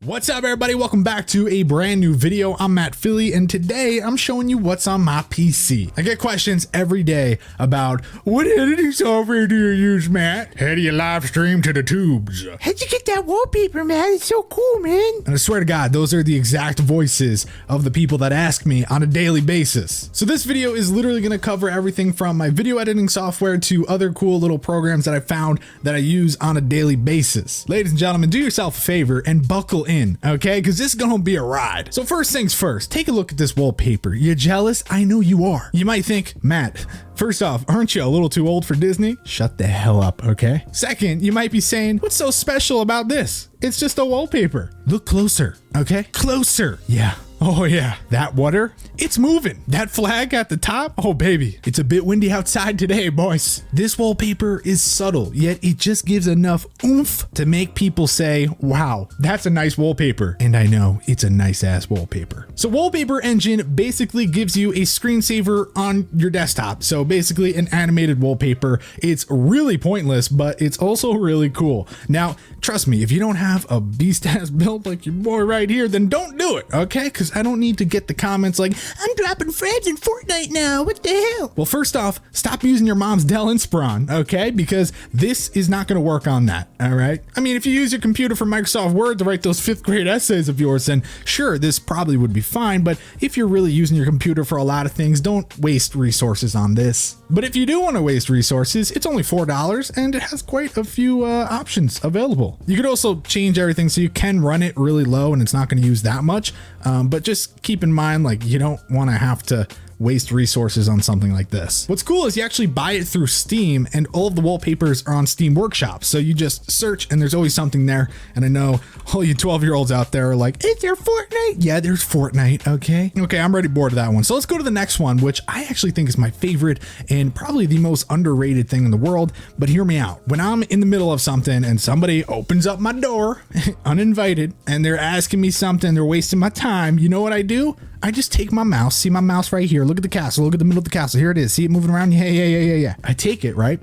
What's up, everybody? Welcome back to a brand new video. I'm Matt Philly, and today I'm showing you what's on my PC. I get questions every day about what editing software do you use, Matt? How do you live stream to the tubes? How'd you get that wallpaper, man? It's so cool, man. And I swear to God, those are the exact voices of the people that ask me on a daily basis. So this video is literally going to cover everything from my video editing software to other cool little programs that I found that I use on a daily basis. Ladies and gentlemen, do yourself a favor and buckle in, okay? Because this is gonna be a ride. So first things first, take a look at this wallpaper. You jealous? I know you are. You might think, Matt, first off, aren't you a little too old for Disney? Shut the hell up, okay? Second, you might be saying, what's so special about this? It's just a wallpaper. Look closer, okay? Closer. Yeah. Oh yeah, that water, it's moving. That flag at the top, oh baby, it's a bit windy outside today, boys. This wallpaper is subtle, yet it just gives enough oomph to make people say, wow, that's a nice wallpaper. And I know it's a nice ass wallpaper. So Wallpaper Engine basically gives you a screensaver on your desktop. So basically an animated wallpaper. It's really pointless, but it's also really cool. Now, trust me, if you don't have a beast ass build like your boy right here, then don't do it, okay? Because I don't need to get the comments like, I'm dropping frames in Fortnite now, what the hell? Well, first off, stop using your mom's Dell Inspiron, okay? Because this is not gonna work on that, all right? I mean, if you use your computer for Microsoft Word to write those 5th grade essays of yours, then sure, this probably would be fine, but if you're really using your computer for a lot of things, don't waste resources on this. But if you do wanna waste resources, it's only $4 and it has quite a few options available. You could also change everything so you can run it really low and it's not gonna use that much, but just keep in mind, like, you don't want to have to waste resources on something like this. What's cool is you actually buy it through Steam, and all of the wallpapers are on Steam Workshop. So you just search and there's always something there. And I know all you 12-year-olds out there are like, is there Fortnite? Yeah, there's Fortnite, okay? Okay, I'm already bored of that one. So let's go to the next one, which I actually think is my favorite and probably the most underrated thing in the world. But hear me out. When I'm in the middle of something and somebody opens up my door, uninvited, and they're asking me something, they're wasting my time, you know what I do? I just take my mouse, see my mouse right here, look at the castle, look at the middle of the castle, here it is, see it moving around, yeah. I take it, right,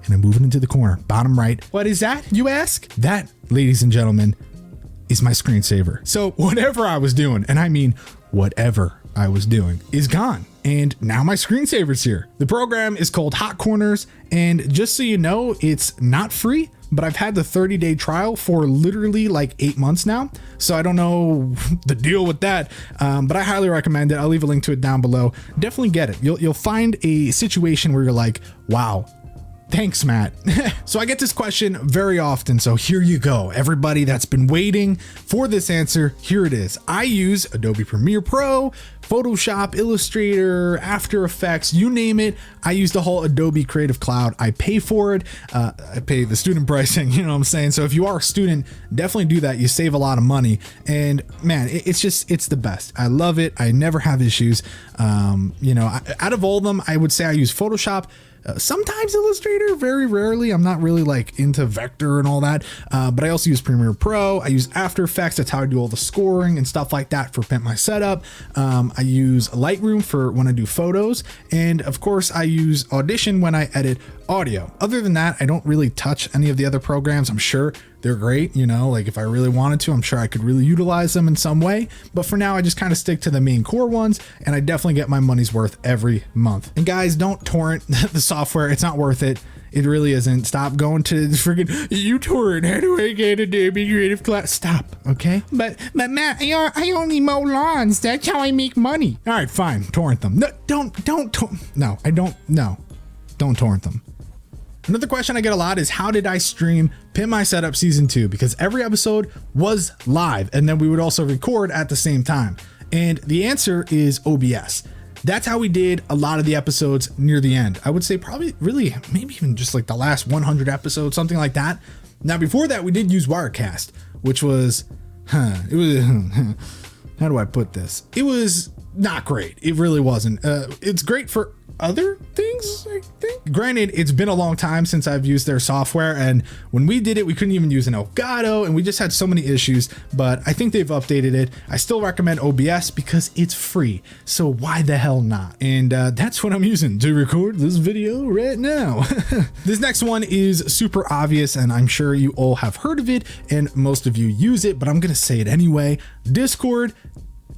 and I move it into the corner, bottom right. What is that, you ask? That, ladies and gentlemen, is my screensaver. So whatever I was doing, and I mean whatever I was doing, is gone. And now my screensaver's here. The program is called Hot Corners, and just so you know, it's not free, but I've had the 30-day trial for literally like 8 months now. So I don't know the deal with that, but I highly recommend it. I'll leave a link to it down below. Definitely get it. You'll find a situation where you're like, wow, thanks, Matt. So I get this question very often, so here you go. Everybody that's been waiting for this answer, here it is. I use Adobe Premiere Pro, Photoshop, Illustrator, After Effects, you name it. I use the whole Adobe Creative Cloud. I pay for it. I pay the student pricing, you know what I'm saying? So if you are a student, definitely do that. You save a lot of money. And man, it's the best. I love it. I never have issues. You know, out of all of them, I would say I use Photoshop. Sometimes Illustrator, very rarely. I'm not really like into vector and all that, but I also use Premiere Pro. I use After Effects. That's how I do all the scoring and stuff like that for Pimp My Setup. I use Lightroom for when I do photos, and of course I use Audition when I edit audio. Other than that, I don't really touch any of the other programs. I'm sure they're great, you know, like if I really wanted to, I'm sure I could really utilize them in some way. But for now, I just kind of stick to the main core ones, and I definitely get my money's worth every month. And guys, don't torrent the software. It's not worth it. It really isn't. Stop going to the freaking uTorrent. How do I get Adobe Creative Cloud? Stop, okay? But Matt, I only mow lawns. That's how I make money. All right, fine. Torrent them. No, don't torrent them. Another question I get a lot is, how did I stream Pimp My Setup Season 2? Because every episode was live, and then we would also record at the same time. And the answer is OBS. That's how we did a lot of the episodes near the end. I would say probably really maybe even just like the last 100 episodes, something like that. Now before that, we did use Wirecast, which was, how do I put this? It was not great. It really wasn't. It's great for other things, I think. Granted, it's been a long time since I've used their software, and when we did it, we couldn't even use an Elgato, and we just had so many issues, but I think they've updated it. I still recommend OBS because it's free, so why the hell not? And that's what I'm using to record this video right now. This next one is super obvious, and I'm sure you all have heard of it, and most of you use it, but I'm gonna say it anyway. Discord.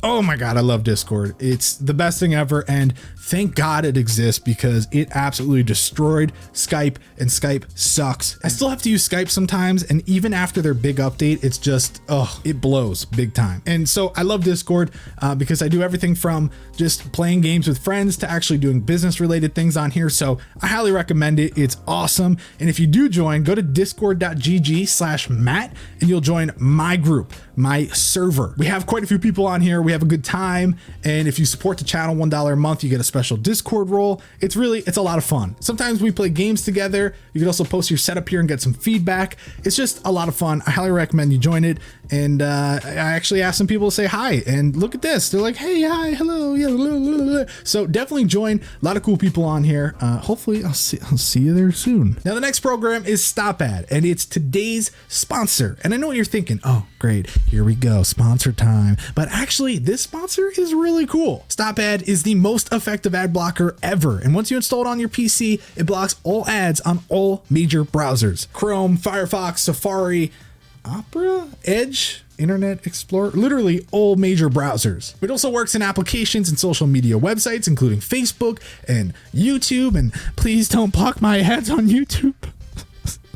Oh my God, I love Discord. It's the best thing ever. And thank God it exists because it absolutely destroyed Skype, and Skype sucks. I still have to use Skype sometimes. And even after their big update, it's just, oh, it blows big time. And so I love Discord because I do everything from just playing games with friends to actually doing business related things on here. So I highly recommend it. It's awesome. And if you do join, go to discord.gg/Matt and you'll join my group, my server. We have quite a few people on here. We have a good time. And if you support the channel $1 a month, you get a special Discord role. It's a lot of fun. Sometimes we play games together. You can also post your setup here and get some feedback. It's just a lot of fun. I highly recommend you join it. And I actually asked some people to say hi, and look at this. They're like, hey, hi, hello. Yeah, blah, blah, blah. So definitely join. A lot of cool people on here. Hopefully I'll see you there soon. Now the next program is Stop Ad, and it's today's sponsor. And I know what you're thinking. Oh, great. Here we go. Sponsor time. But actually, this sponsor is really cool. Stop Ad is the most effective ad blocker ever. And once you install it on your PC, it blocks all ads on all major browsers. Chrome, Firefox, Safari, Opera, Edge, Internet Explorer, literally all major browsers. It also works in applications and social media websites, including Facebook and YouTube. And please don't block my ads on YouTube.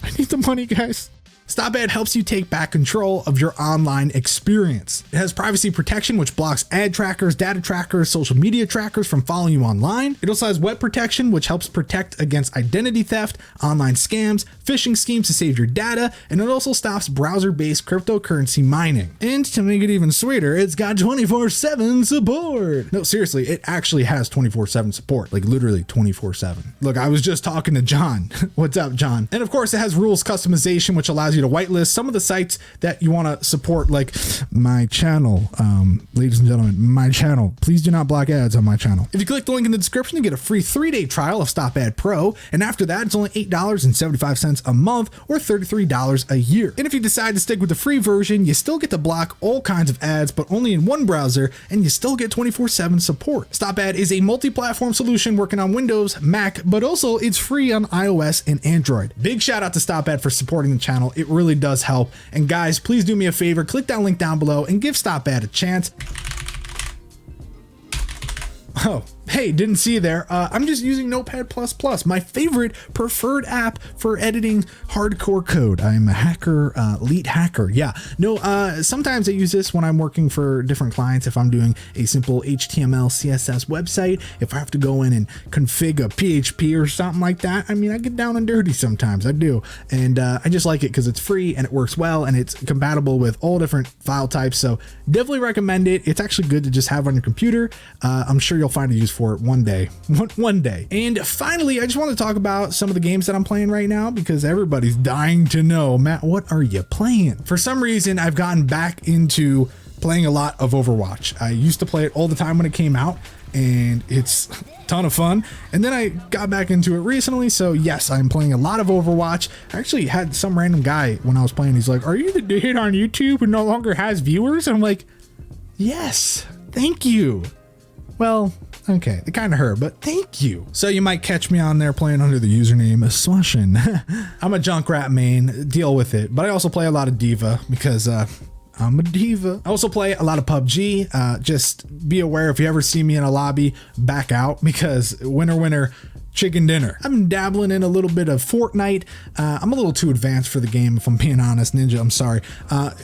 I need the money, guys. Stop Ad helps you take back control of your online experience. It has privacy protection, which blocks ad trackers, data trackers, social media trackers from following you online. It also has web protection, which helps protect against identity theft, online scams, phishing schemes to save your data, and it also stops browser-based cryptocurrency mining. And to make it even sweeter, it's got 24/7 support. No, seriously, it actually has 24/7 support, like literally 24/7. Look, I was just talking to John. What's up, John? And of course, it has rules customization, which allows you to whitelist some of the sites that you want to support, like my channel. Ladies and gentlemen, my channel. Please do not block ads on my channel. If you click the link in the description, you get a free 3-day trial of Stop Ad Pro, and after that, it's only $8.75 a month or $33 a year. And if you decide to stick with the free version, you still get to block all kinds of ads, but only in one browser, and you still get 24/7 support. Stop Ad is a multi-platform solution working on Windows, Mac, but also it's free on iOS and Android. Big shout out to Stop Ad for supporting the channel. It really does help. And guys, please do me a favor, click that link down below and give Stop Ad a chance. Oh, hey, didn't see you there. I'm just using Notepad++, my favorite preferred app for editing hardcore code. I'm a hacker, elite hacker. Yeah, no, sometimes I use this when I'm working for different clients. If I'm doing a simple HTML, CSS website, if I have to go in and config a PHP or something like that, I mean, I get down and dirty sometimes. I do. And I just like it because it's free and it works well and it's compatible with all different file types. So definitely recommend it. It's actually good to just have on your computer. I'm sure you'll find a use for it one day. And finally, I just want to talk about some of the games that I'm playing right now because everybody's dying to know, Matt, what are you playing? For some reason, I've gotten back into playing a lot of Overwatch. I used to play it all the time when it came out, and it's a ton of fun. And then I got back into it recently. So yes, I'm playing a lot of Overwatch. I actually had some random guy when I was playing. He's like, are you the dude on YouTube who no longer has viewers? And I'm like, yes, thank you. Well, okay, it kind of hurt, but thank you. So you might catch me on there playing under the username swashin. I'm a Junkrat main, deal with it. But I also play a lot of Diva because I'm a diva. I also play a lot of PUBG. Just be aware if you ever see me in a lobby, back out because winner, chicken dinner. I'm dabbling in a little bit of Fortnite. I'm a little too advanced for the game, if I'm being honest, Ninja, I'm sorry.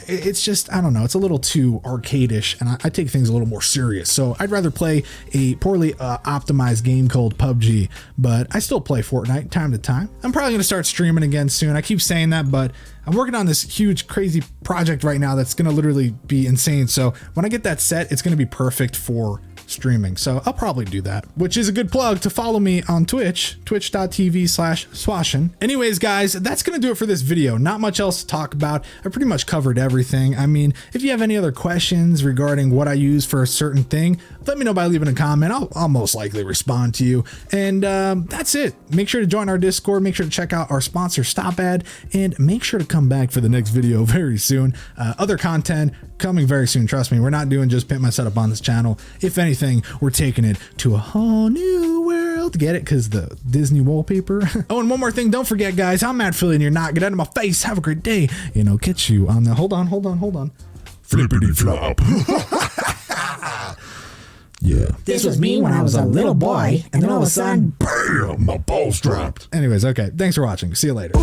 It's just, I don't know, it's a little too arcade-ish, and I take things a little more serious. So I'd rather play a poorly optimized game called PUBG, but I still play Fortnite time to time. I'm probably gonna start streaming again soon. I keep saying that, but I'm working on this huge, crazy project right now that's gonna literally be insane. So when I get that set, it's gonna be perfect for streaming. So I'll probably do that, which is a good plug to follow me on Twitch, twitch.tv/swashin. Anyways, guys, that's going to do it for this video. Not much else to talk about. I pretty much covered everything. I mean, if you have any other questions regarding what I use for a certain thing, let me know by leaving a comment. I'll most likely respond to you. And that's it. Make sure to join our Discord. Make sure to check out our sponsor, Stop Ad, and make sure to come back for the next video very soon. Other content coming very soon. Trust me, we're not doing just Pimp My Setup on this channel. If anything, we're taking it to a whole new world. Get it? Because the Disney wallpaper. Oh, and one more thing. Don't forget, guys, I'm Matt Philly and you're not. Get out of my face. Have a great day. And I'll catch you on the... Hold on. Flippity flop. Yeah. This was me when I was a little boy, and then all of a sudden, Bam! My balls dropped. Anyways, okay. Thanks for watching. See you later.